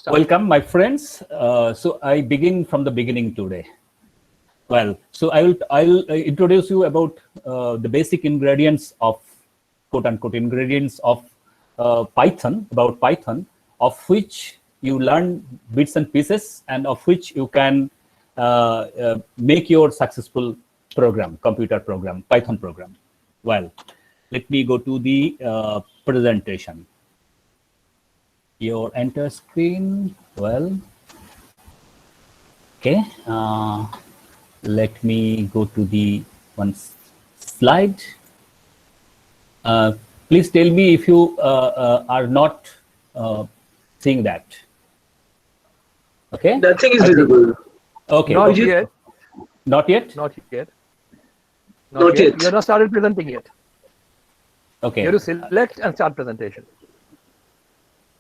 start. Welcome, my friends. So I begin from the beginning today. Well, so I'll introduce you about the basic ingredients of quote unquote ingredients of Python, about Python, of which you learn bits and pieces, and of which you can make your successful program, computer program, Python program. Well, let me go to the presentation. Your enter screen. Well, okay. Let me go to the one slide. Please tell me if you are not seeing that. Okay. That thing is visible. Okay. Not okay. yet. Not yet. Not yet. Not yet. You have not started presenting yet. Okay. You have to select and start presentation.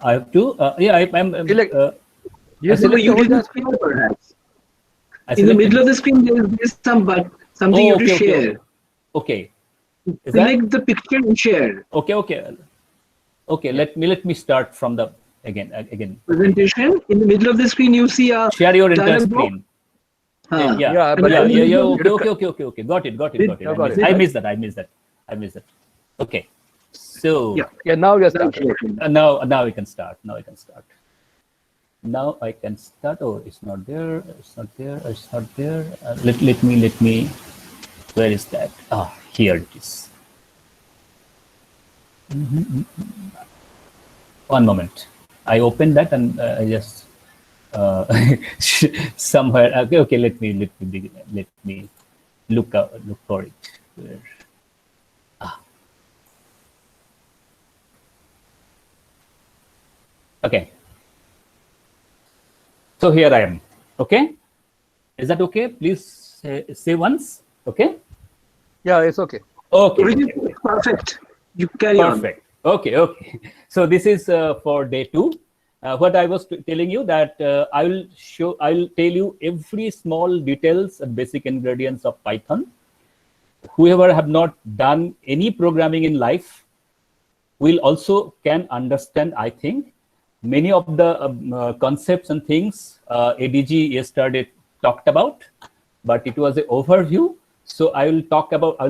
I have to. Yeah, I'm. Select. You I So select you the did whole the screen perhaps. I In the selected. middle of the screen, there's something you have to share. Okay. Is that Select the picture and share. okay? Let me start from the again. Presentation. In the middle of the screen, you see a Share your entire dialog box. screen. Huh. Yeah. but Okay. Got it. You got it. I missed that. Okay. So Yeah, now you're starting. now we can start. Now I can start. Oh, it's not there. Let me. Where is that? Ah, here it is. One moment. I opened that and I just somewhere. Okay. Let me look for it. Where? Okay. So here I am. Okay. Is that okay? Please say once. Okay. Yeah, it's okay. Okay. Perfect. You carry on. Perfect. Okay. So this is for day 2. What I was telling you that I'll tell you every small details and basic ingredients of Python. Whoever have not done any programming in life will also can understand, I think, many of the concepts and things ADG yesterday talked about, but it was an overview. So I'll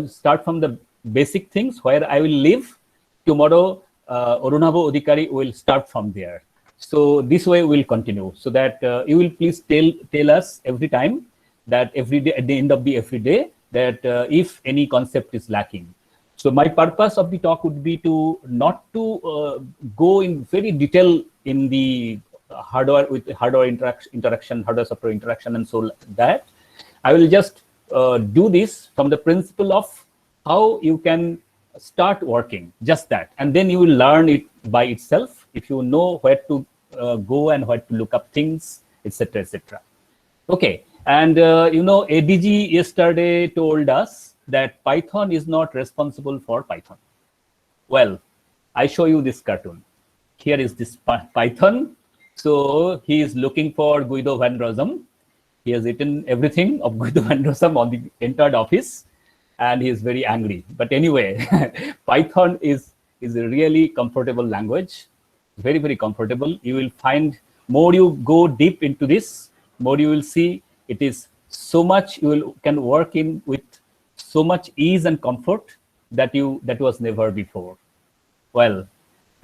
start from the basic things where I will leave. Tomorrow, Arunabha Adhikari will start from there. So this way we'll continue, so that you will please tell us every time, that every day, at the end of every day, that if any concept is lacking. So my purpose of the talk would be not to go in very detail in the hardware interaction, hardware software interaction, and so that I will just do this from the principle of how you can start working, just that, and then you will learn it by itself if you know where to go and where to look up things, etc. Okay, and ADG yesterday told us that Python is not responsible for Python. Well, I show you this cartoon. Here is this Python. So he is looking for Guido van Rossum. He has eaten everything of Guido van Rossum on the entered office, and he is very angry. But anyway, Python is a really comfortable language, very, very comfortable. You will find, more you go deep into this, more you will see it is so much can work in with so much ease and comfort that was never before. Well,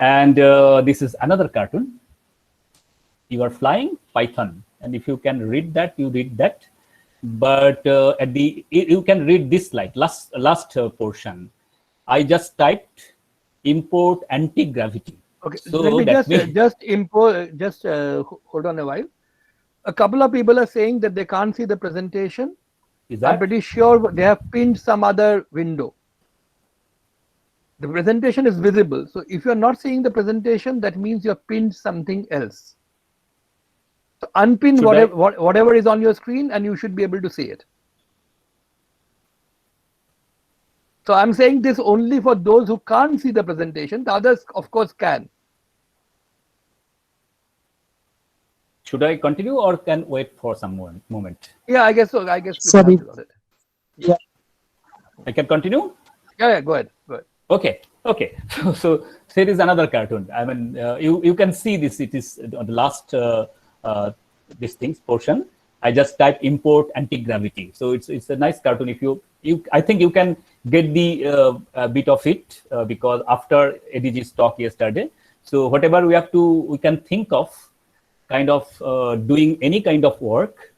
and this is another cartoon. You are flying Python, and if you can read that, you read that. But you can read this slide, last portion. I just typed import anti-gravity. Okay, so let me just import. Just hold on a while. A couple of people are saying that they can't see the presentation. I'm pretty sure they have pinned some other window. The presentation is visible. So if you're not seeing the presentation, that means you have pinned something else. So unpin whatever is on your screen, and you should be able to see it. So I'm saying this only for those who can't see the presentation. The others, of course, can. Should I continue or can wait for some moment? Yeah, I guess so. I guess Sorry. yeah. I can continue? Yeah, go ahead. Okay. Okay, so here is another cartoon. I mean, you can see this. It is on the last this things portion. I just type import anti-gravity. So it's a nice cartoon. If you I think you can get the bit of it because after ADG's talk yesterday. So whatever we can think of, kind of doing any kind of work.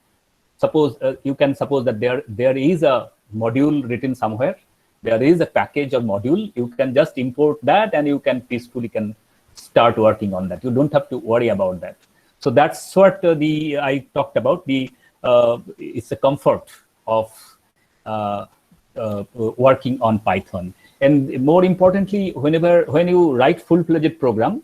Suppose you can suppose that there is a module written somewhere. There is a package or module. You can just import that, and you can peacefully start working on that. You don't have to worry about that. So that's what I talked about. It's a comfort of working on Python. And more importantly, when you write full-fledged program,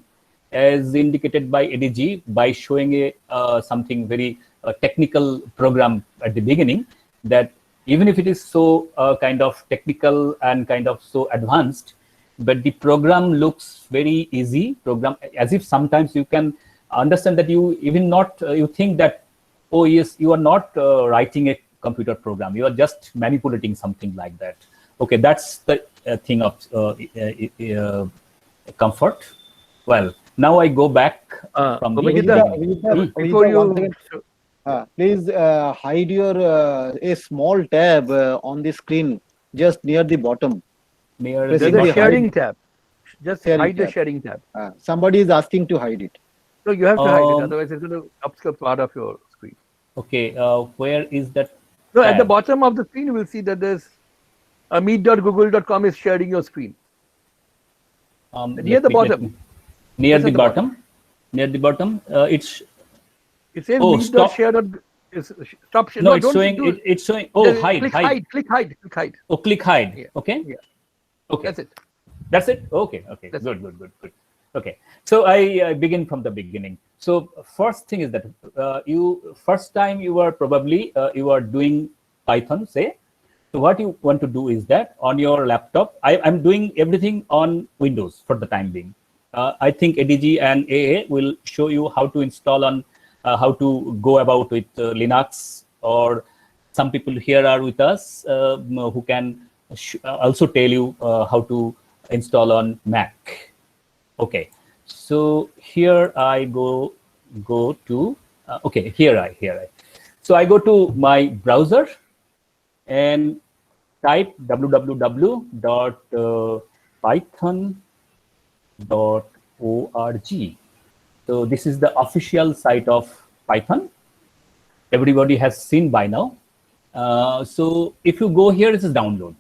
as indicated by ADG, by showing something very technical program at the beginning, that even if it is so kind of technical and kind of so advanced, but the program looks very easy program, as if sometimes you can understand that you even not, you think that, oh yes, you are not writing a computer program, you are just manipulating something like that. Okay, that's the thing of comfort. Well, now I go back from the before you... Please hide your a small tab on the screen just near the bottom. Near There's a sharing tab. Just hide the sharing tab. Somebody is asking to hide it. So you have to hide it, otherwise it's going to obscure part of your screen. Okay, where is that? So at the bottom of the screen, you will see that there's meet.google.com is sharing your screen. Near the bottom. Near the bottom. Near the bottom. It says stop. Stop share. No, it's showing. It's showing. Oh, hide. Click hide. Oh, click hide. Yeah. Okay. Yeah. Okay. That's it. That's it. Okay. Okay. Good. Okay. So I begin from the beginning. So first thing is that first time you are probably you are doing Python, say. So what you want to do is that on your laptop, I'm doing everything on Windows for the time being. I think ADG and AA will show you how to install on. How to go about with Linux, or some people here are with us who can also tell you how to install on Mac. Okay, so here I go to here I so I go to my browser and type www.python.org. So this is the official site of Python. Everybody has seen by now. So if you go here, it's a download.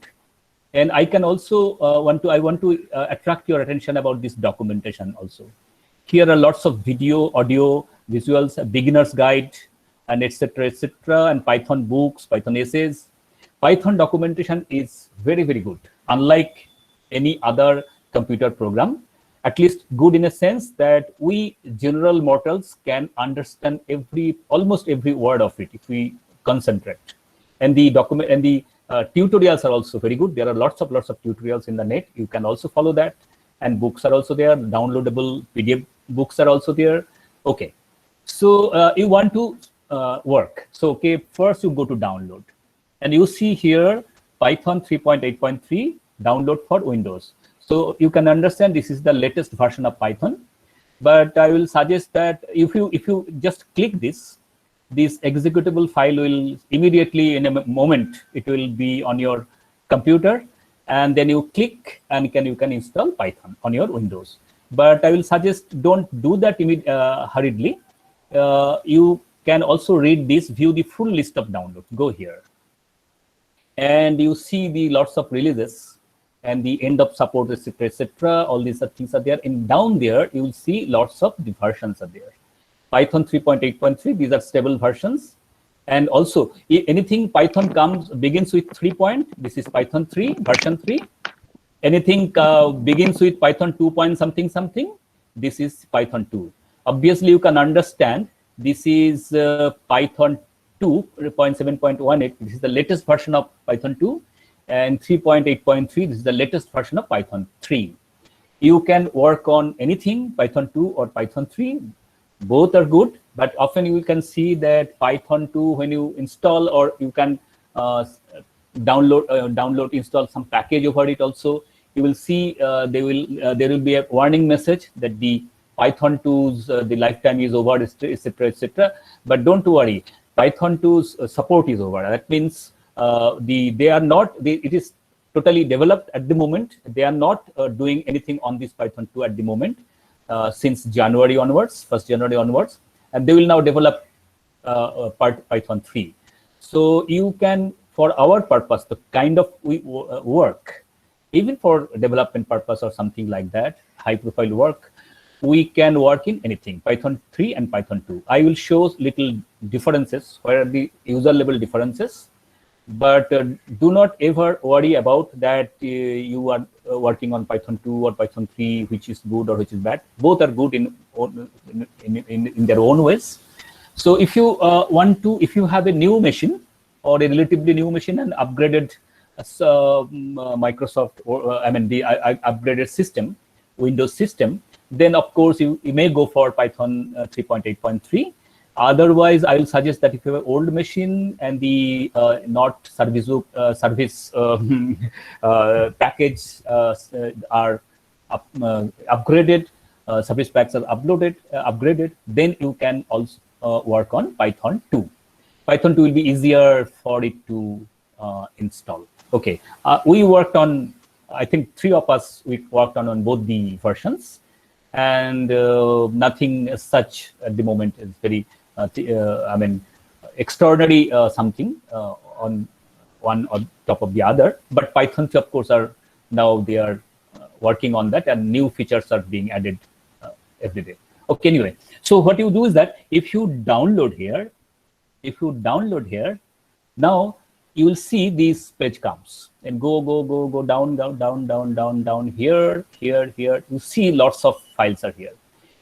And I can also I want to attract your attention about this documentation also. Here are lots of video, audio, visuals, a beginner's guide, and etc., and Python books, Python essays. Python documentation is very, very good. Unlike any other computer program, at least good in a sense that we general mortals can understand almost every word of it if we concentrate. And the document and the tutorials are also very good. There are lots of tutorials in the net. You can also follow that. And books are also there. Downloadable PDF books are also there. Okay. So you want to work. So okay, first you go to download. And you see here Python 3.8.3 download for Windows. So you can understand this is the latest version of Python, but I will suggest that if you just click this executable file will immediately in a moment it will be on your computer, and then you click and you can install Python on your Windows. But I will suggest don't do that hurriedly. You can also read this, view the full list of downloads. Go here, and you see the lots of releases. And the end of support, etc. All these things are there. And down there, you will see lots of the versions are there. Python 3.8.3, these are stable versions. And also, anything Python begins with 3 this is Python 3, version 3. Anything begins with Python 2 something, this is Python 2. Obviously, you can understand this is Python 2.7.18. This is the latest version of Python 2. And 3.8.3, this is the latest version of Python 3. You can work on anything, Python 2 or Python 3. Both are good, but often you can see that Python 2, when you install, or you can install some package over it also, you will see there will be a warning message that the Python 2's the lifetime is over, etc., etc. But don't worry, Python 2's support is over. That means it is totally developed at the moment. They are not doing anything on this Python 2 at the moment since January onwards, 1st January onwards, and they will now develop Python 3. So you can, for our purpose, the kind of work, even for development purpose or something like that, high profile work, we can work in anything, Python 3 and Python 2. I will show little differences, where are the user level differences, but do not ever worry about that you are working on Python 2 or Python 3, which is good or which is bad. Both are good in their own ways. So if you if you have a new machine or a relatively new machine and upgraded Microsoft, or the upgraded system, Windows system, then of course you may go for Python 3.8.3. Otherwise, I will suggest that if you have an old machine and the not service package are upgraded, service packs are upgraded, then you can also work on Python 2. Python 2 will be easier for it to install. Okay, we worked on, I think 3 of us, we worked on both the versions, and nothing as such at the moment is very, extraordinary something on one on top of the other. But Python 2, of course, they are working on that, and new features are being added every day. Okay, anyway, so what you do is that if you download here, now you will see this page comes and go down here. You see lots of files are here.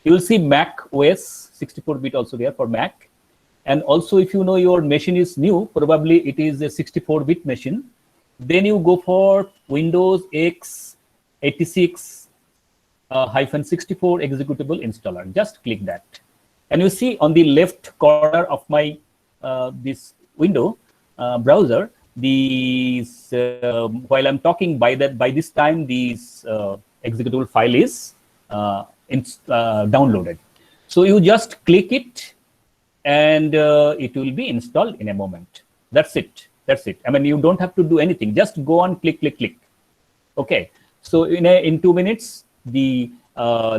You will see Mac OS 64-bit also there for Mac. And also, if you know your machine is new, probably it is a 64-bit machine, then you go for Windows x86 -64 executable installer. Just click that. And you see on the left corner of my this window browser, these while I'm talking, by this time this executable file is downloaded. So you just click it, and it will be installed in a moment. That's it. You don't have to do anything. Just go on, click. Okay. So in 2 minutes, the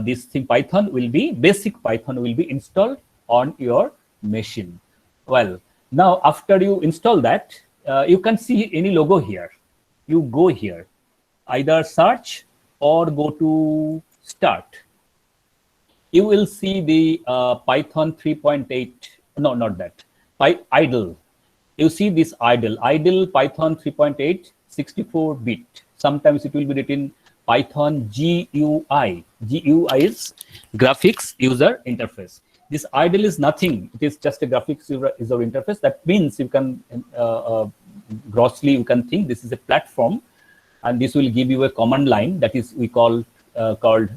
this thing basic Python will be installed on your machine. Well, now after you install that, you can see any logo here. You go here, either search or go to start. You will see the Python 3.8. No, not that. Idle. You see this idle Python 3.8 64-bit. Sometimes it will be written Python GUI. GUI is graphics user interface. This idle is nothing. It is just a graphics user interface. That means you can grossly you can think this is a platform, and this will give you a command line that is called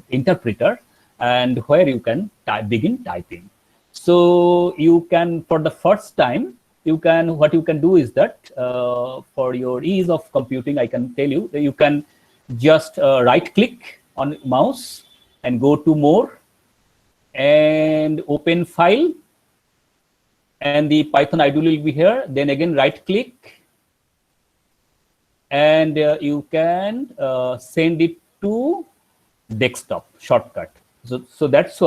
interpreter, and where you can begin typing. So you can, for the first time, what you can do is that for your ease of computing, I can tell you that you can just right click on mouse and go to more and open file, and the Python idle will be here. Then again right click, and you can send it to desktop shortcut. So that's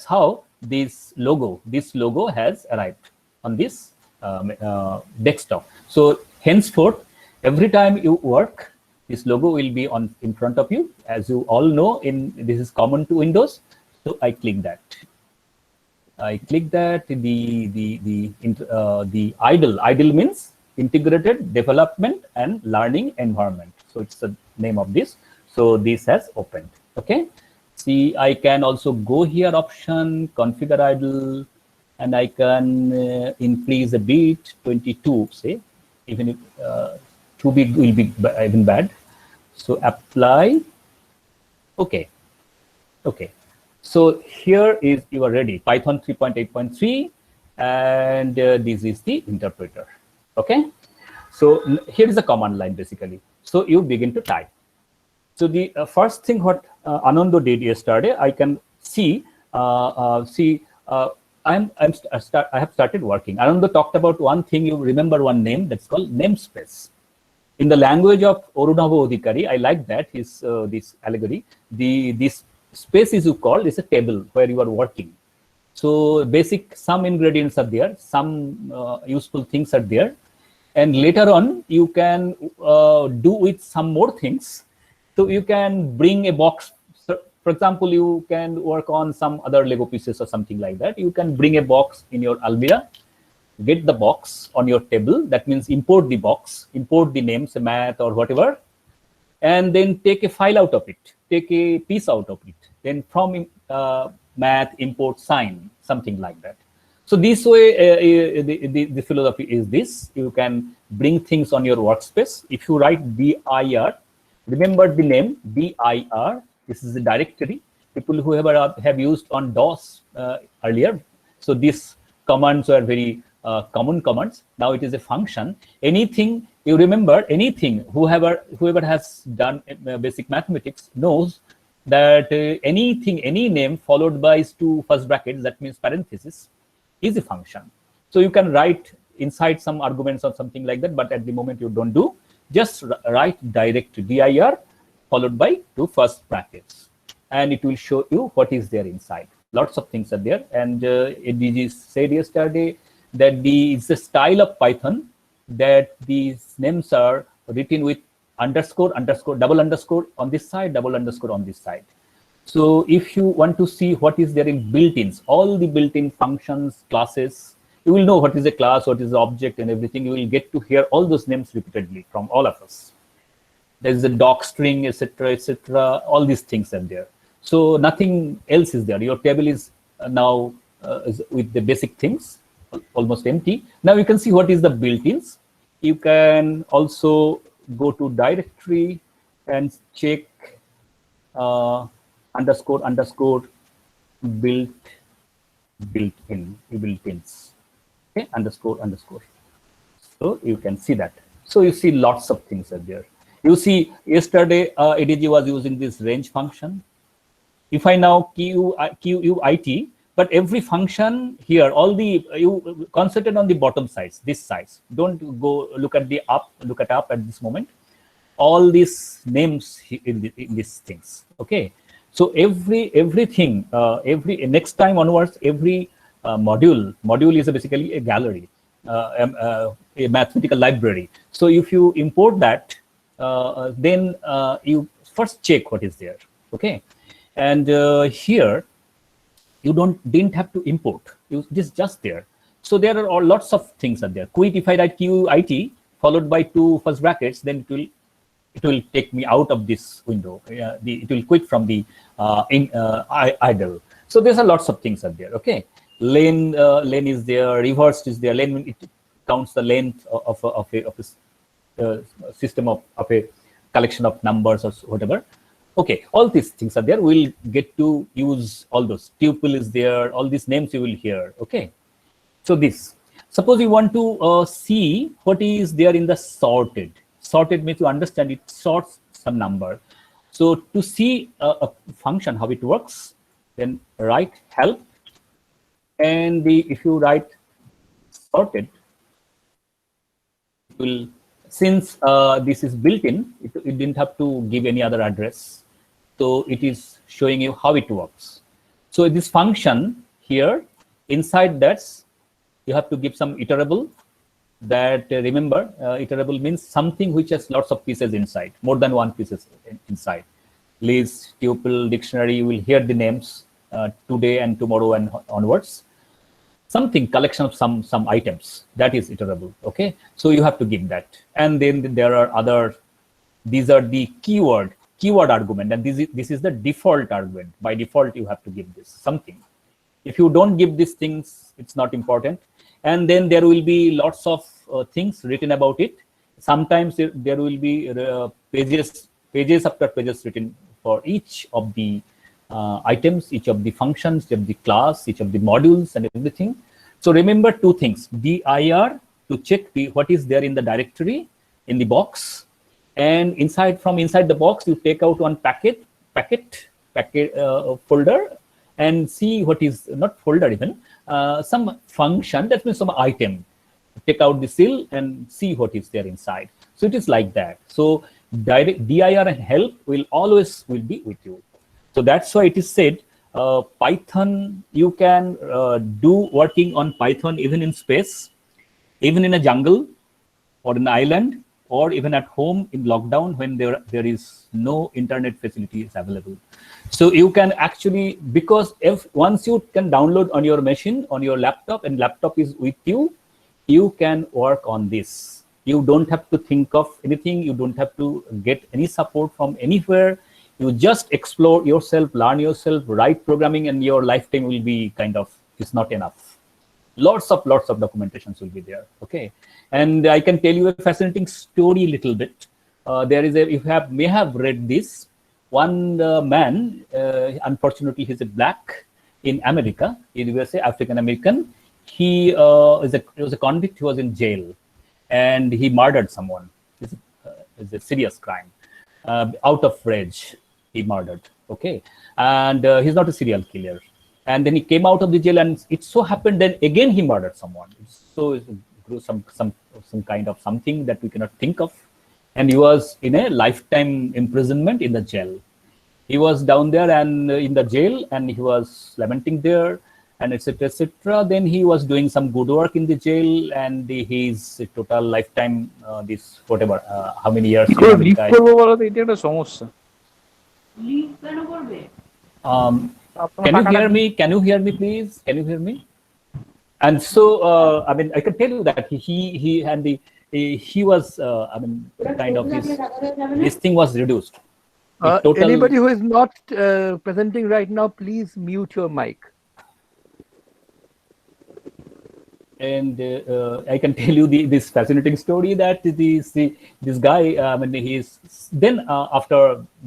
how this logo has arrived on this desktop. So henceforth, every time you work, this logo will be in front of you. As you all know, this is common to Windows. So I click that. The idle means integrated development and learning environment. So it's the name of this. So this has opened. Okay. See, I can also go here, option, configure idle, and I can increase a bit, 22, say, even if too big will be even bad. So apply. Okay. So here is you are ready, Python 3.8.3, and this is the interpreter. Okay. So here is the command line basically. So you begin to type. So the first thing what Anando did yesterday, I can see. I have started working. Anando talked about one thing. You remember one name that's called namespace. In the language of Orunabha Adhikari, I like that his this allegory. This space is is a table where you are working. So basic some ingredients are there, some useful things are there, and later on you can do with some more things. So you can bring a box. So for example, you can work on some other Lego pieces or something like that. You can bring a box in your Almira, get the box on your table. That means import the box, import the names, math or whatever, and then take a file out of it, take a piece out of it. Then from math, import sign, something like that. So this way, the philosophy is this. You can bring things on your workspace. If you write dir, remember the name dir. This is the directory. People who have used on DOS earlier. So these commands were very common commands. Now it is a function. Anything you remember, anything whoever has done basic mathematics knows that anything, any name followed by two first brackets, that means parenthesis, is a function. So you can write inside some arguments or something like that, but at the moment you don't do. Just write direct dir followed by two first brackets, and it will show you what is there inside. Lots of things are there, and ADG said yesterday that it's the style of Python that these names are written with underscore, double underscore on this side, double underscore on this side. So if you want to see what is there in built-ins, all the built-in functions, classes, you will know what is a class, what is the object and everything. You will get to hear all those names repeatedly from all of us. There is a doc string, etc., etc. All these things are there. So nothing else is there. Your table is now with the basic things almost empty. Now you can see what is the built-ins. You can also go to directory and check underscore built-ins. Okay, underscore. So you can see that. So you see lots of things are there. You see yesterday ADG was using this range function. If I now QUIT, but every function here, you concentrate on the bottom sides, this size. Don't go look at up at this moment. All these names in these things. Okay. So everything, next time onwards, every module is basically a gallery, a mathematical library. So if you import that, then you first check what is there. Okay. And here, you didn't have to import. It is just there. So there are lots of things are there. Quit, if I write QIT followed by two first brackets, then it will take me out of this window. It will quit from the idle. So there's lots of things are there. Okay, len is there, reversed is there. Len, it counts the length of a system of a collection of numbers or whatever. Okay, all these things are there. We'll get to use all those. Tuple is there. All these names you will hear. Okay, so this. Suppose you want to see what is there in the sorted. Sorted means to understand it sorts some number. So to see a function, how it works, then write help. And if you write sorted, it will, since this is built in, it didn't have to give any other address. So it is showing you how it works. So this function here, inside that, you have to give some iterable. That remember, iterable means something which has lots of pieces inside, more than one pieces inside. List, tuple, dictionary, you will hear the names today and tomorrow and onwards. Something, collection of some items, that is iterable. Okay, so you have to give that. And then there are other, these are the keyword argument, and this is the default argument. By default, you have to give this something. If you don't give these things, it's not important. And then there will be lots of things written about it. Sometimes there will be pages after pages written for each of the items, each of the functions, each of the class, each of the modules and everything. So remember two things: dir to check what is there in the directory, in the box, and from inside the box you take out one packet folder and see what is, not folder even, some function, that means some item. Take out the seal and see what is there inside. So it is like that. So direct dir and help will always be with you. So that's why it is said Python, you can do working on Python even in space, even in a jungle or an island, or even at home in lockdown when there is no internet facilities available. So you can actually, because if once you can download on your machine, on your laptop, and laptop is with you, you can work on this. You don't have to think of anything. You don't have to get any support from anywhere. You just explore yourself, learn yourself, write programming, and your lifetime will be it's not enough. Lots of documentations will be there. Okay, and I can tell you a fascinating story a little bit. There is you may have read this. One man, unfortunately, he's a black in America, in USA, African American. He was a convict. He was in jail, and he murdered someone. It's a serious crime. Out of rage, he murdered. Okay, and he's not a serial killer. And then he came out of the jail, and it so happened then again he murdered someone. So it grew some kind of something that we cannot think of, and he was in a lifetime imprisonment in the jail. He was down there and in the jail, and he was lamenting there, and etc. etc. Then he was doing some good work in the jail, and his total lifetime, this whatever, how many years? Can you hear me? Can you hear me, please? Can you hear me? And so, I mean, I can tell you that he was, I mean, kind of this thing was reduced. Anybody who is not presenting right now, please mute your mic. And I can tell you this fascinating story that this guy, I mean, he's then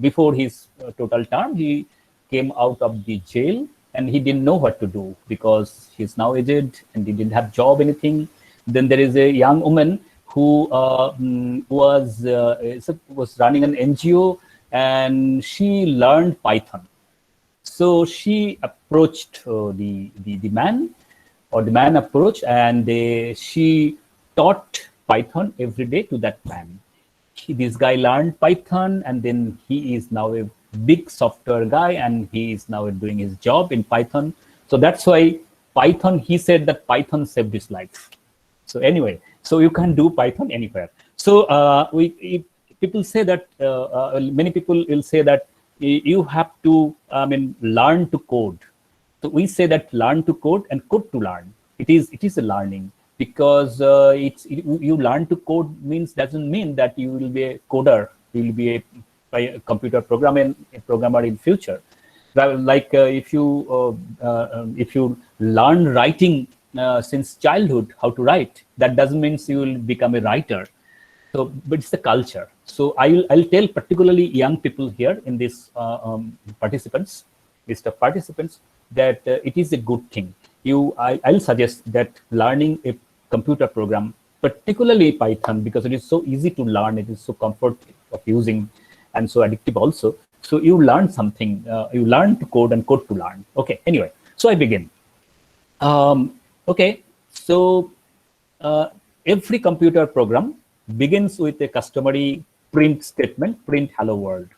before his total term, he came out of the jail, and he didn't know what to do because he's now aged and he didn't have job, anything. Then there is a young woman who was running an NGO, and she learned Python. So she approached the man, or the man approached, and she taught Python every day to that man. This guy learned Python, and then he is now a big software guy, and he is now doing his job in Python. So that's why Python, he said that Python saved his life. So anyway, so you can do Python anywhere. So people say that, many people will say that you have to, I mean, learn to code. So we say that learn to code and code to learn. It is a learning, because you learn to code doesn't mean that you will be a coder. You will be a computer programmer in future. Like if you learn writing since childhood, how to write, that doesn't mean you will become a writer. So, but it's the culture. So I'll tell particularly young people here in this list of participants that it is a good thing. I'll suggest that learning a computer program, particularly Python, because it is so easy to learn, it is so comfort of using, and so addictive also. So you learn something, you learn to code and code to learn. Okay, anyway, so I begin. Okay, so every computer program begins with a customary print statement, print hello world.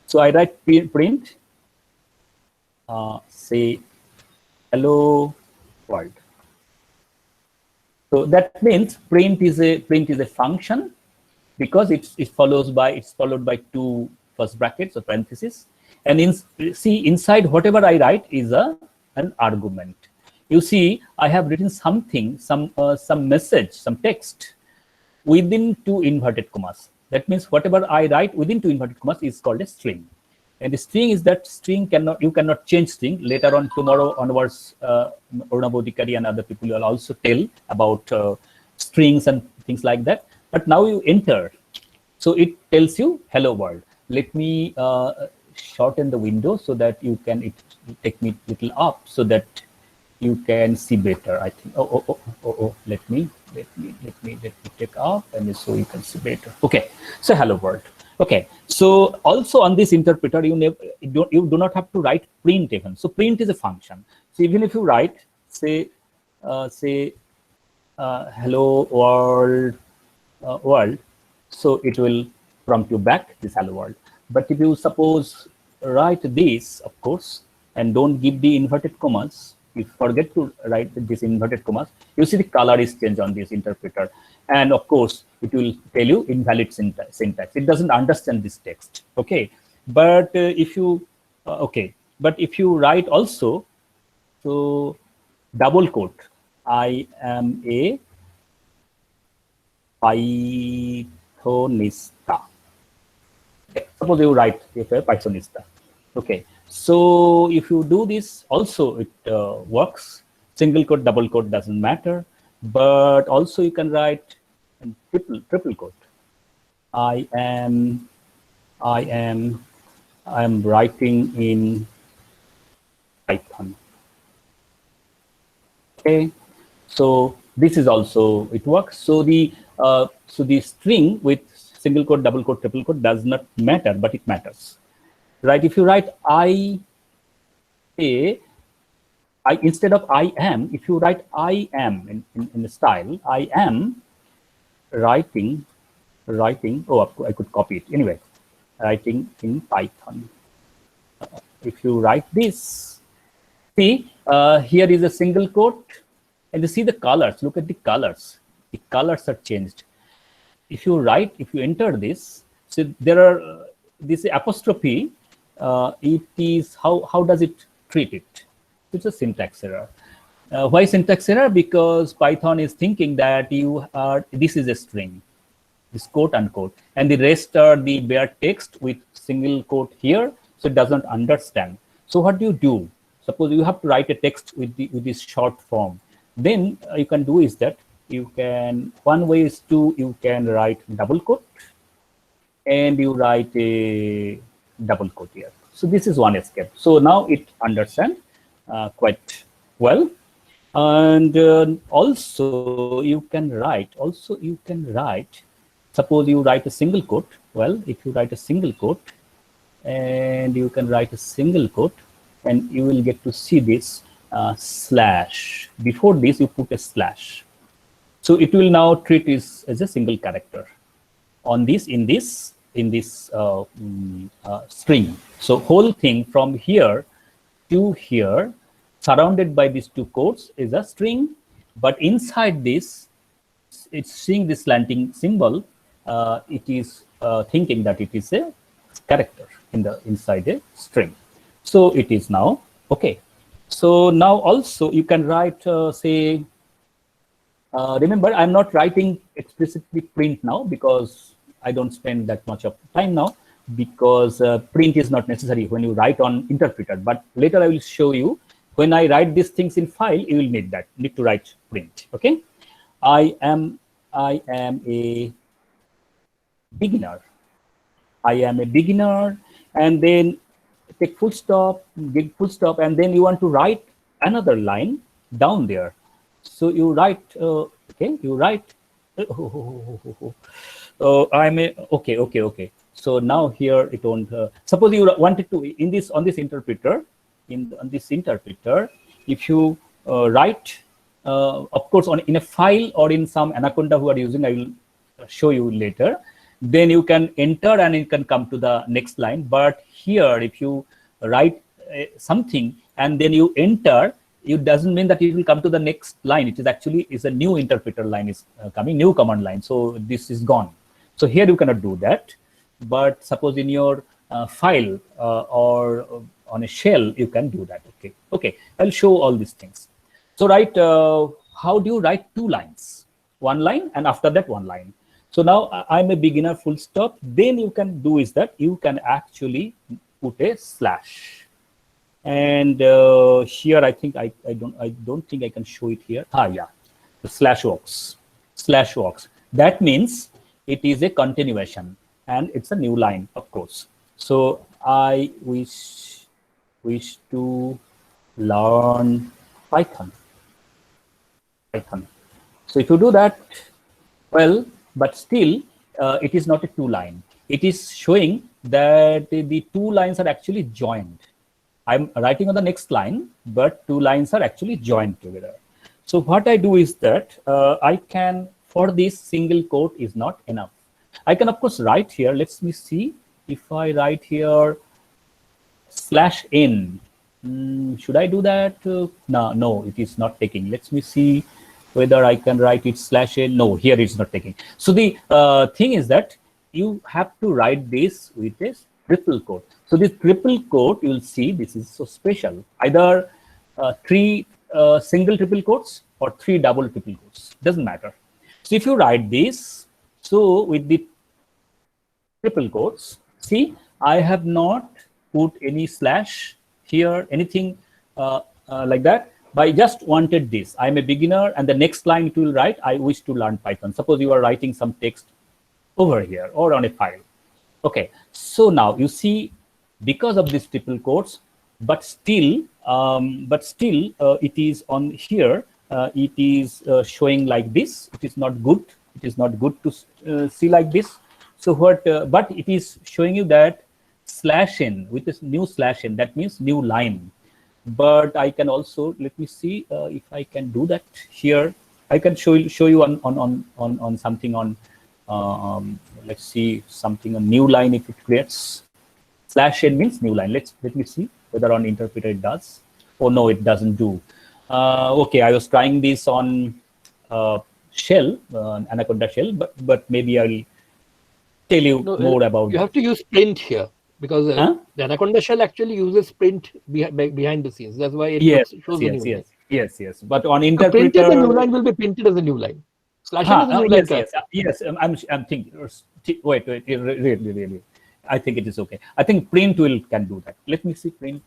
So I write print, say hello world. So that means print is a function, because it's followed by two first brackets or parentheses, and inside whatever I write is an argument. You see, I have written something, some message, some text within two inverted commas. That means whatever I write within two inverted commas is called a string. And the string is that string you cannot change string. Later on, tomorrow onwards, Orna Bodhikari and other people will also tell about strings and things like that. But now you enter. So it tells you hello world. Let me shorten the window so that it take me little up, so that you can see better, I think. Let me take off and so you can see better. Okay, so hello world. Okay, so also on this interpreter, you do not have to write print even. So print is a function. So even if you write, say hello world, world, so it will prompt you back this hello world. But if you suppose write this, of course, and don't give the inverted commas, you forget to write this inverted commas, you see the color is changed on this interpreter. And of course, it will tell you invalid syntax. It doesn't understand this text. Okay, but if you but if you write also, so double quote, I am a Pythonista. Okay, suppose you write if a Pythonista. Okay, so if you do this, also it works. Single quote, double quote doesn't matter, but also you can write triple quote. I am writing in Python. Okay, so this is also it works. So the string with single quote, double quote, triple quote does not matter, but it matters, right? If you write instead of I am, if you write I am in the style, I am writing. Oh, I could copy it anyway. Writing in Python. If you write this, see here is a single quote, and you see the colors. Look at the colors. The colors are changed. If you enter this, so there are this apostrophe. It is how does it treat it? It's a syntax error. Why syntax error? Because Python is thinking that this is a string, this quote unquote, and the rest are the bare text with single quote here, so it doesn't understand. So what do? Suppose you have to write a text with this short form. Then you can do is that one way is you can write double quote, and you write a double quote here. So this is one escape. So now it understands quite well. And also you can write. Suppose you write a single quote. Well, if you write a single quote, and you can write a single quote, and you will get to see this slash. Before this, you put a slash. So it will now treat this as a single character on this in this string. So whole thing from here to here, surrounded by these two quotes, is a string. But inside this, it's seeing this slanting symbol. It is thinking that it is a character inside a string. So it is now okay. So now also you can write say. Remember, I'm not writing explicitly print now because I don't spend that much of time now, because print is not necessary when you write on interpreter. But later I will show you when I write these things in file, you will need to write print. Okay, I am a beginner. And then take full stop, get full stop, and then you want to write another line down there. So you write, I'm a, okay. So now here it won't, suppose you wanted to, on this interpreter, if you write, of course, in a file or in some Anaconda who are using, I will show you later, then you can enter and it can come to the next line. But here, if you write something and then you enter, it doesn't mean that it will come to the next line. It is actually a new interpreter line is coming, new command line. So this is gone. So here you cannot do that. But suppose in your file or on a shell, you can do that. Okay. I'll show all these things. So how do you write two lines? One line and after that one line. So now I'm a beginner full stop. Then you can do is that you can actually put a slash. And here I think I don't think I can show it here. Yeah, the slash works. That means it is a continuation and it's a new line, of course. So I wish to learn Python. So if you do that, well, but still it is not a 2-line. It is showing that the 2 lines are actually joined. I'm writing on the next line, but 2 lines are actually joined together. So what I do is that I can, for this single quote is not enough. I can of course write here, let me see if I write here /n. Should I do that? No, it is not taking. Let me see whether I can write it /n. No, here it's not taking. So the thing is that you have to write this with a triple quote. So this triple quote, you will see this is so special. Either 3 single triple quotes or 3 double triple quotes. Doesn't matter. So if you write this, so with the triple quotes, see, I have not put any slash here, anything like that. But I just wanted this. I'm a beginner, and the next line it will write, I wish to learn Python. Suppose you are writing some text over here or on a file. Okay, so now you see, because of these triple quotes, but still it is on here. It is showing like this. It is not good. It is not good to see like this. So what? But it is showing you that /n with this new /n. That means new line. But I can also, let me see if I can do that here. I can show you on something on. Let's see something, a new line. If it creates /n means new line. Let me see whether on interpreter it does. Oh no, it doesn't do. Okay, I was trying this on shell, Anaconda shell, but maybe I'll tell you more about. You have to use print here, because the Anaconda shell actually uses print behind the scenes. That's why it shows the new line. Yes. But on interpreter, printed, the new line will be printed as a new line. /n is a new line. Yes. I'm thinking. Wait. Really. I think it is okay. I think print can do that. Let me see print.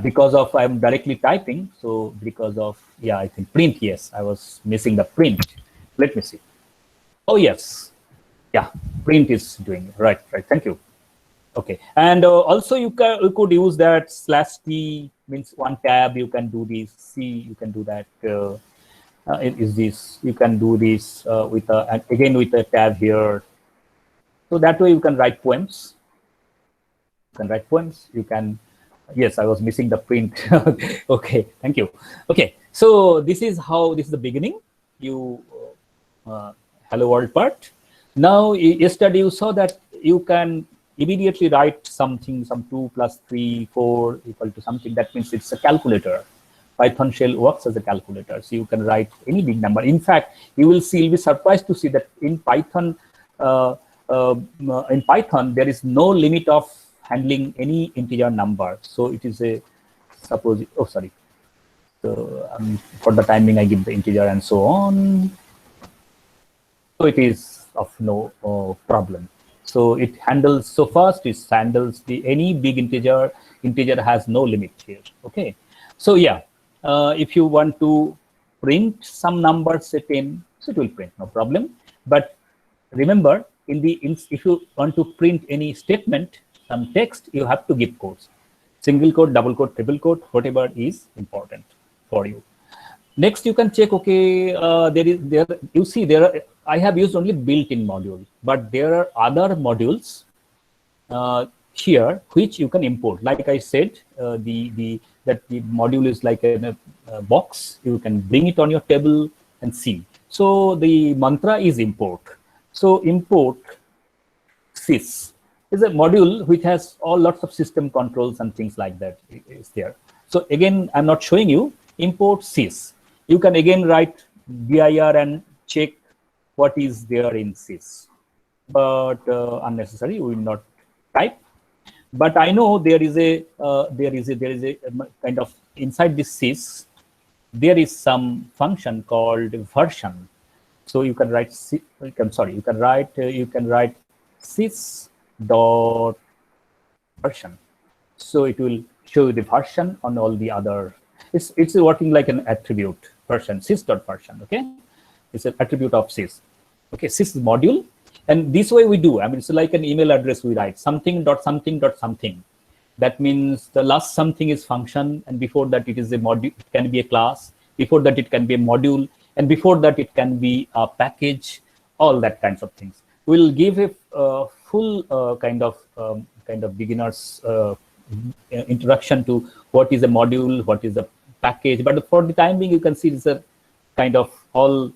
Because of I'm directly typing, so because of I think print. Yes, I was missing the print. Let me see. Oh yes, print is doing it. Right. Thank you. Okay, and also you could use that /t means 1 tab. You can do this. C. You can do that. Is this? You can do this with again with a tab here. So that way you can write poems. You can. Yes, I was missing the print. Okay, thank you. Okay, so this is the beginning. You hello world part. Now yesterday you saw that you can immediately write something, some 2 + 3, 4 equal to something. That means it's a calculator. Python shell works as a calculator, so you can write any big number. In fact, you'll be surprised to see that in Python there is no limit of handling any integer number. So it is a suppose. Oh, sorry. So for the timing, I give the integer and so on. So it is of no problem. So it handles so fast. It handles any big integer. Integer has no limit here. Okay. So if you want to print some number set in, so it will print, no problem. But remember, if you want to print any statement, some text, you have to give quotes. Single quote, double quote, triple quote, whatever is important for you. Next, you can check, okay, you see I have used only built-in module, but there are other modules here which you can import. Like I said, the module is like a box. You can bring it on your table and see. So the mantra is import. So import sys is a module which has lots of system controls and things like that is there. So again, I'm not showing you. Import sys. You can again write dir and check what is there in sys. But unnecessary, we will not type. But I know there is a kind of inside this sys, there is some function called version. So you can write you can write sys dot version. So it will show you the version on all the other. It's working like an attribute version, sys dot version. Okay, it's an attribute of sys. Okay, sys module, and this way we do. I mean, it's like an email address we write something dot something dot something. That means the last something is function, and before that it is a module, it can be a class. Before that it can be a module, and before that it can be a package, all that kinds of things. We'll give a full kind of beginner's introduction to what is a module, what is a package. But for the time being, you can see it's a kind of all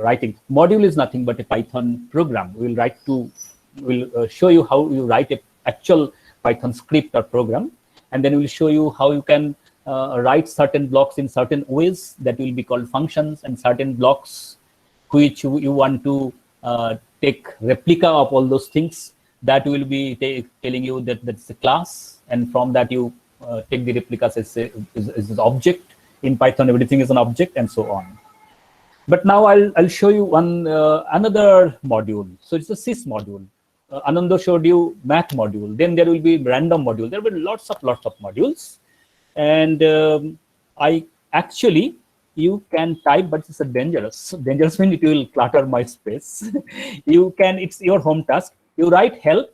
writing. Module is nothing but a Python program. We'll show you how you write a actual Python script or program, and then we'll show you how you can write certain blocks in certain ways that will be called functions, and certain blocks which you want to take replica of all those things, that will be telling you that that's a class, and from that you take the replicas as an object. In Python, everything is an object, and so on. But now I'll show you one another module. So it's a sys module. Ananda showed you math module. Then there will be random module. There will be lots of modules, and I actually, you can type, but it's a dangerous when it will clutter my space. You can, it's your home task. You write help,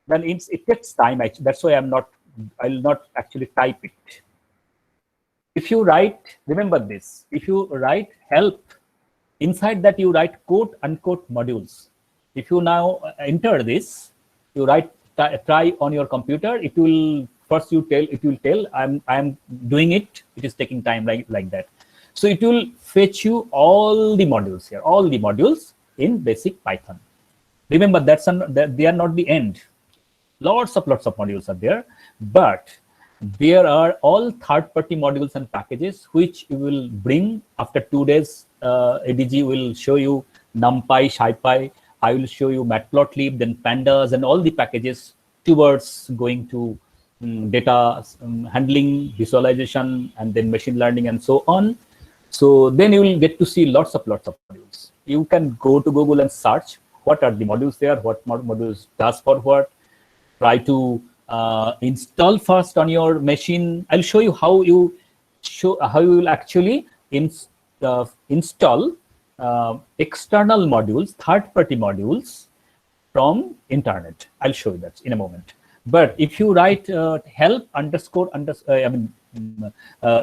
then it takes time. Actually, that's why I'll not actually type it. If you write, remember this, if you write help, inside that you write quote unquote modules. If you now enter this, you write try on your computer, it will first it will tell I'm doing it. It is taking time like that. So it will fetch you all the modules here, all the modules in basic Python. Remember they are not the end. Lots of modules are there, but there are all third-party modules and packages which you will bring after 2 days. ADG will show you NumPy, SciPy. I will show you Matplotlib, then Pandas, and all the packages towards going to data handling, visualization, and then machine learning, and so on. So then you will get to see lots of modules. You can go to Google and search what are the modules there, what modules does for what. Try to install first on your machine. I'll show you how you will actually install external modules, third-party modules from internet. I'll show you that in a moment. But if you write help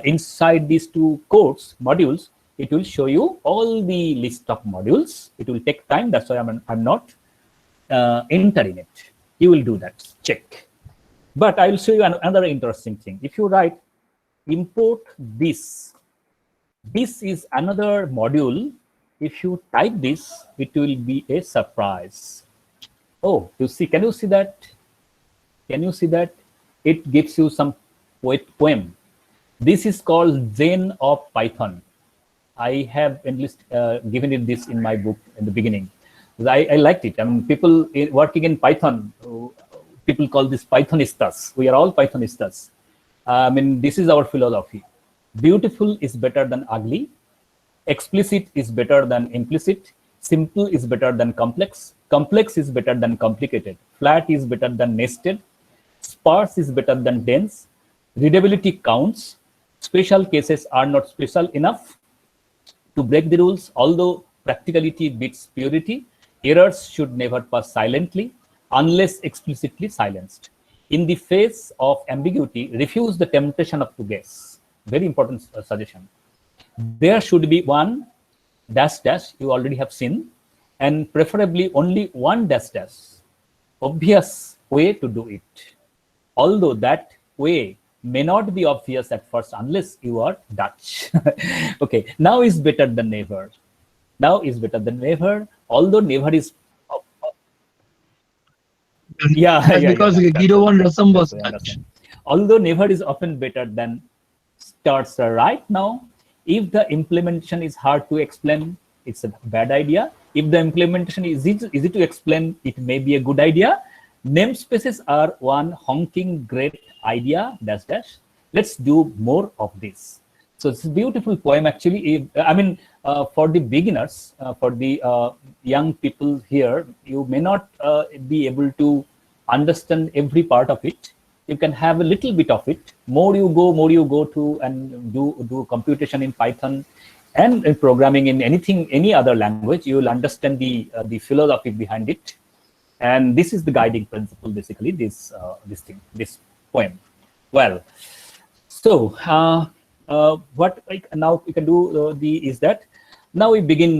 inside these two quotes modules, it will show you all the list of modules. It will take time. That's why I'm not entering it. You will do that. Check. But I will show you another interesting thing. If you write import this is another module. If you type this, it will be a surprise. Oh, you see, can you see that? Can you see that? It gives you some poem. This is called Zen of Python. I have given it this in my book in the beginning. I liked it. I mean, people working in Python, people call this Pythonistas. We are all Pythonistas. I mean, this is our philosophy. Beautiful is better than ugly. Explicit is better than implicit. Simple is better than complex. Complex is better than complicated. Flat is better than nested. Sparse is better than dense. Readability counts. Special cases are not special enough to break the rules, although practicality beats purity. Errors should never pass silently unless explicitly silenced. In the face of ambiguity, refuse the temptation of to guess. Very important suggestion. There should be one dash dash, you already have seen, and preferably only one dash dash. Obvious way to do it. Although that way may not be obvious at first unless you are Dutch. Okay, now is better than never. Now is better than never, although never is. Because Guido van Rossum was Dutch. Although never is often better than starts right now. If the implementation is hard to explain, it's a bad idea. If the implementation is easy to explain, it may be a good idea. Namespaces are one honking great idea, dash dash. Let's do more of this. So it's a beautiful poem, actually. I mean, for the beginners, for the young people here, you may not be able to understand every part of it. You can have a little bit of it. More you go to and do computation in Python and in programming in any other language, you will understand the philosophy behind it. And this is the guiding principle, basically. This poem. Well, so what now we can do is that now we begin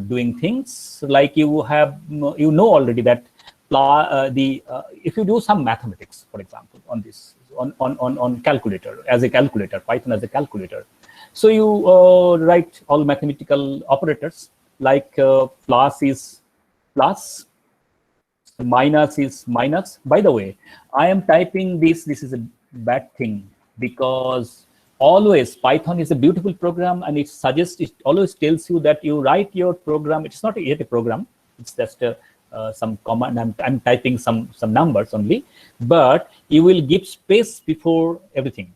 doing things like you have already that if you do some mathematics, for example, on this on calculator as a calculator, Python as a calculator. So you write all mathematical operators like plus is plus, minus is minus. By the way, I am typing this. This is a bad thing because always Python is a beautiful program, and it always tells you that you write your program. It's not yet a program. It's just some command. I'm typing some numbers only, but you will give space before everything.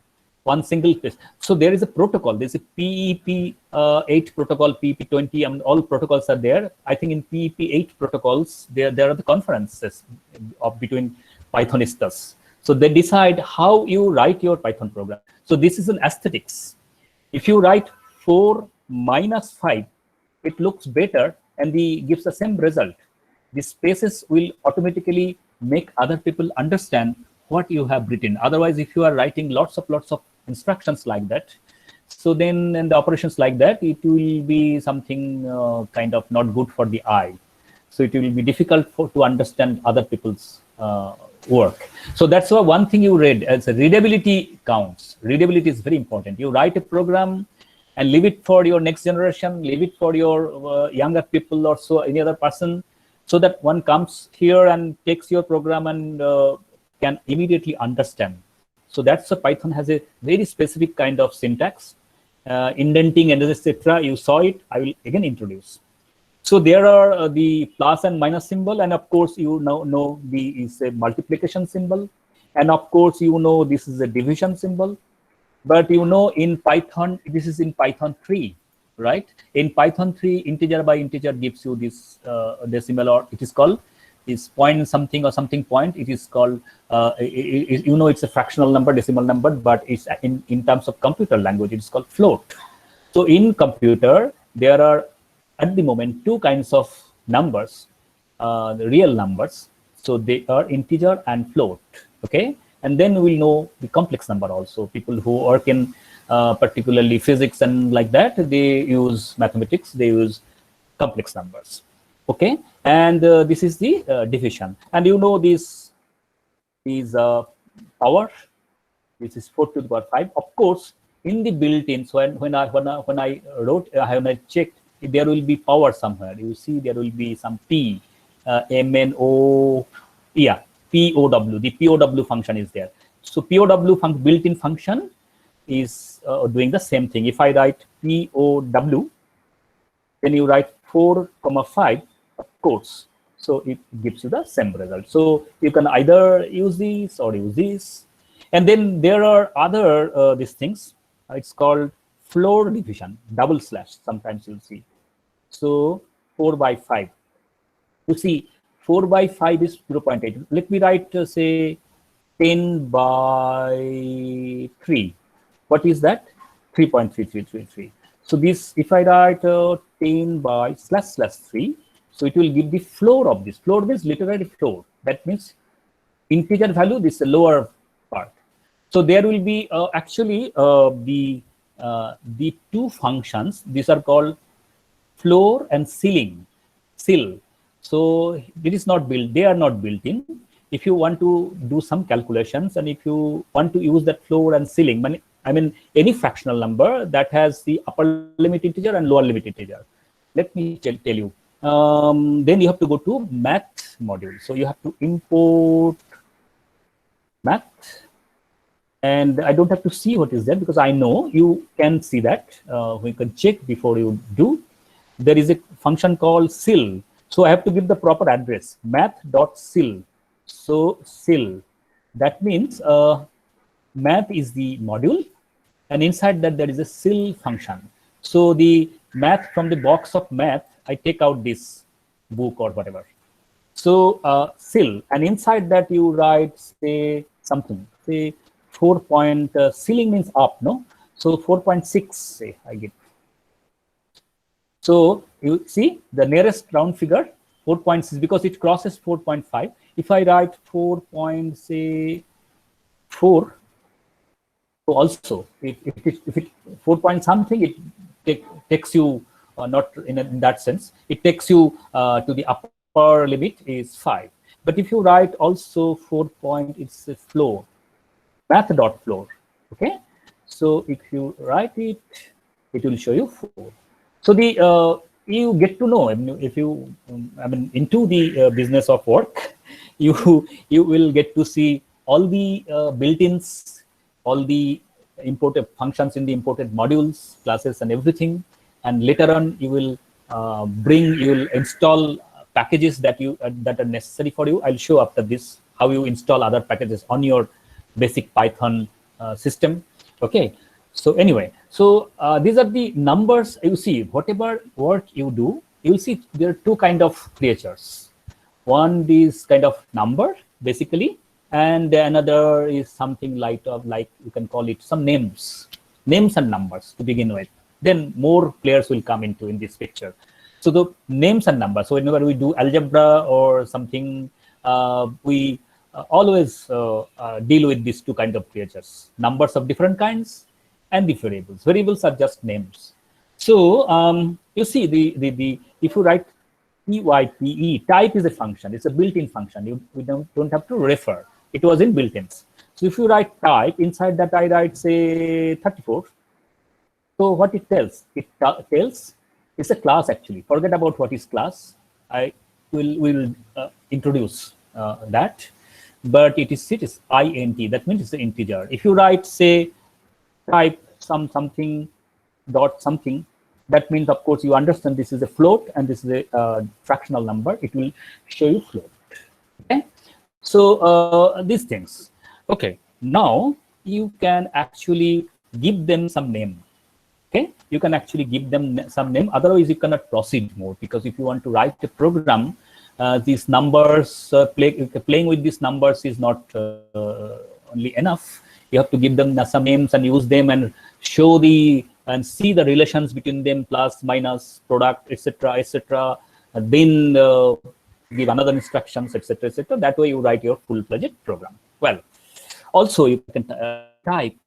One single space. So there is a protocol. There's a PEP 8 protocol, PEP 20, and all protocols are there. I think in PEP 8 protocols, there are the conferences between Pythonistas. So they decide how you write your Python program. So this is an aesthetics. If you write 4 minus 5, it looks better and gives the same result. The spaces will automatically make other people understand what you have written. Otherwise, if you are writing lots of instructions like that, so then and the operations like that, it will be something kind of not good for the eye. So it will be difficult to understand other people's work. So that's why one thing you read as readability counts. Readability is very important. You write a program and leave it for your next generation, leave it for your younger people or so, any other person, so that one comes here and takes your program and can immediately understand. So that's a Python has a very specific kind of syntax, indenting and etc. You saw it. I will again introduce. So there are the plus and minus symbol, and of course you now know is a multiplication symbol, and of course you know this is a division symbol. But you know in Python, this is in Python 3, right? In Python 3, integer by integer gives you this decimal, or it is called is point something or something point. It is called it's a fractional number, decimal number, but it's in terms of computer language, it's called float. So in computer, there are at the moment 2 kinds of numbers, the real numbers. So they are integer and float. Okay, and then we'll know the complex number also. People who work in particularly physics and like that, they use mathematics, they use complex numbers. Okay, and this is the division, and you know this is power. This is 4 to the power 5. Of course, in the built-in. So when I checked, there will be power somewhere. You see, there will be some P, MNO, yeah, POW. The POW function is there. So POW built-in function is doing the same thing. If I write POW, then you write 4, 5. Of course, so it gives you the same result. So you can either use this or use this, and then there are other these things. It's called floor division, double slash. Sometimes you'll see. So 4 by 5. You see, 4 by 5 is 0.8. Let me write say 10 by 3. What is that? 3.3333. So this, if I write 10 by //3. So it will give the floor of this. Floor means literally floor. That means integer value, this is the lower part. So there will be actually the 2 functions. These are called floor and ceiling. Sill. So it is not built. They are not built in. If you want to do some calculations, and if you want to use that floor and ceiling, I mean any fractional number that has the upper limit integer and lower limit integer. Let me tell you. Then you have to go to math module. So you have to import math, and I don't have to see what is there because I know you can see that. We can check before you do. There is a function called sill. So I have to give the proper address, math.sill. So sill, that means math is the module, and inside that there is a sill function. So the math, from the box of math, I take out this book or whatever. So sill, and inside that you write say something, say 4 point, ceiling means up, no? So 4.6, say I get. So you see the nearest round figure 4.6 because it crosses 4.5. If I write 4.6, 4. So also, if it 4 point something, it takes you not in that sense. It takes you to the upper limit is 5. But if you write also 4 point, it's a floor, math.floor. Okay. So if you write it, it will show you 4. So the you get to know, if you into the business of work, you will get to see all the built-ins, all the imported functions in the imported modules, classes, and everything. And later on, you will you will install packages that that are necessary for you. I'll show after this how you install other packages on your basic Python system. Okay. So anyway, so these are the numbers. You see, whatever work you do, you'll see there are two kind of creatures. One is kind of number, basically, and another is something like you can call it some names and numbers to begin with. Then more players will come into in this picture. So the names and numbers. So whenever we do algebra or something, we always deal with these two kind of creatures: numbers of different kinds and the variables. Variables are just names. So you see the if you write type, type is a function. It's a built-in function. We don't have to refer. It was in built-ins. So if you write type, inside that I write say 34. So what it tells? It tells it's a class actually. Forget about what is class. I will introduce that. But it is int. That means it's an integer. If you write say type something dot something, that means of course you understand this is a float and this is a fractional number. It will show you float. Okay. So these things. Okay. Now you can actually give them some name. Okay. You can actually give them some name. Otherwise, you cannot proceed more, because if you want to write a program, these numbers playing with these numbers is not only enough. You have to give them some names and use them and show and see the relations between them, plus, minus, product, etc., etc. Then give another instructions, etc., etc. That way you write your full-fledged program. Well, also you can type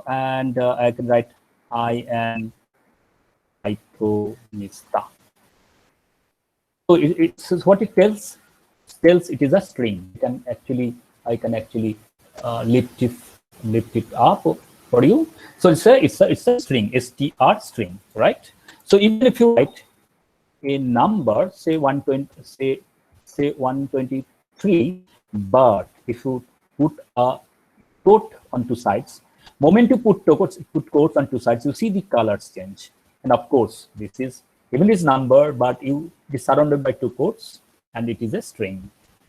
and I can write I am Pythonista. So it's what it tells it is a string. I can actually lift it up for you. So it's a string, str string, right? So even if you write a number, say 120, say 123, but if you put a quote on two sides, moment you put quotes on two sides, you see the colors change. And of course, this is even this number, but it is surrounded by two quotes, and it is a string.